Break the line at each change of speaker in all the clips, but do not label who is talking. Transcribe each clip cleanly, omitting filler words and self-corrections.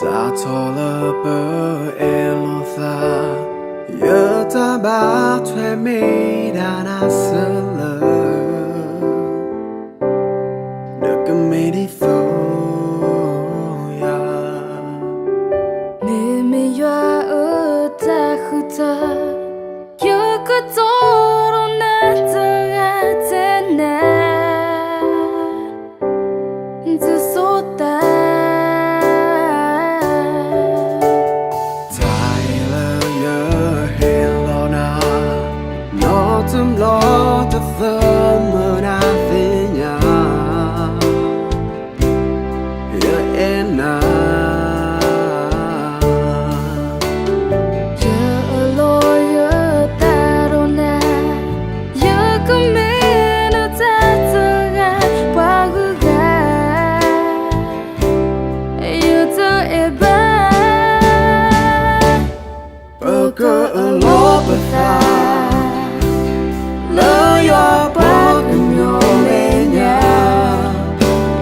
Sa tola bơ elo tha Yơ ta ba thuê mi đà na sơ lơ Được cái mi đi phô ya
Nê mi yoa ơ ta khu ta Yơ cơ tô rô na tơ ga tê nè Dư sô ta
Tâm lo ta thơ mơ na về nhà Yơ en na
Yơ lo yơ ta rô na Yơ cơ mê nơ ta tơ ga Qua gu ga Yơ tơ e ba
Bơ cơ lo bơ tha Lỡ yo bác nhỏ về nhà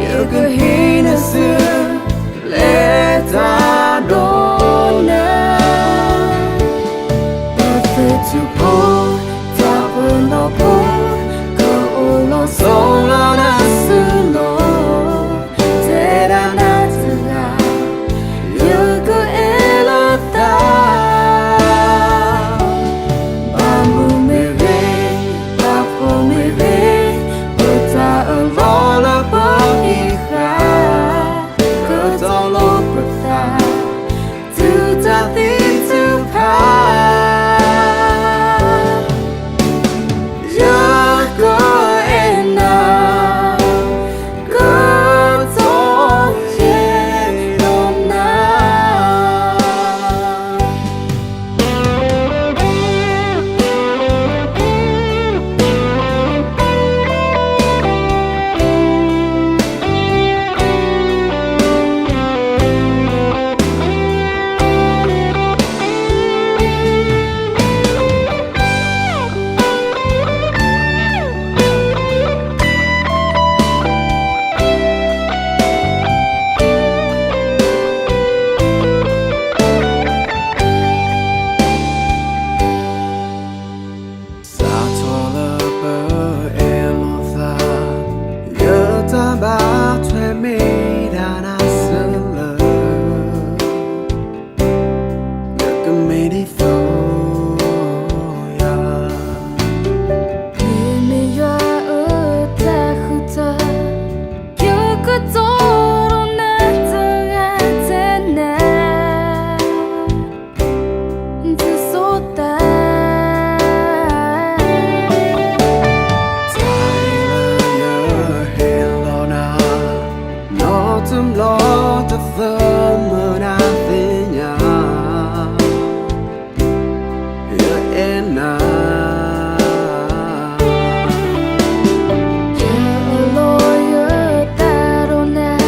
Yêu cơ hi nơ sư Lê ta đô nơ Bơ phê chụp hô Ta bơ nó bố Cơ ô lo sâu lo na sư lô Thế đà na sư gà Yêu cơ e lo ta ba thuê mi đà na sơ lơ Được cái mi đi phô ya
Nê mi yoa ơ ta khu ta Yơ cơ tô rô na tơ ga tê nè Dư sô ta
Tâm lo ta thơ mơ na về nhà Yơ en na
Yơ lo yơ ta rô na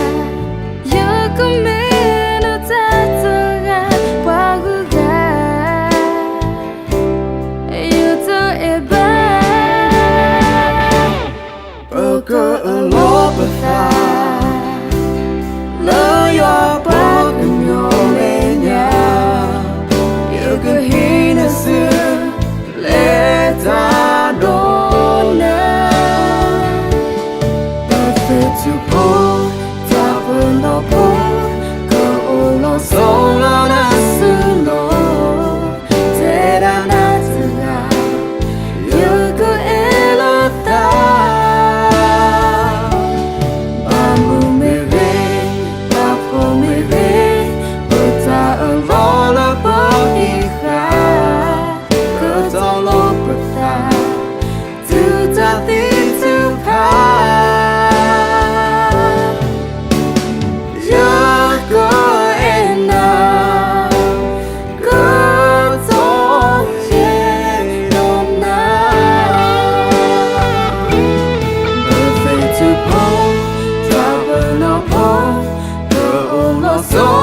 Yơ cơ mê nơ ta tơ ga Qua gu ga Yơ tơ e ba
Bơ cơ lo bơ tha Lỡ yo bác nhỏ về nhà Yêu cơ hi nơ sư Lê ta đô nơ Bơ phê chụp hô Ta bơ nó bố Cơ ô lo sâu lo na sư lô Thế đà na sư gà Yêu cơ e lo ta So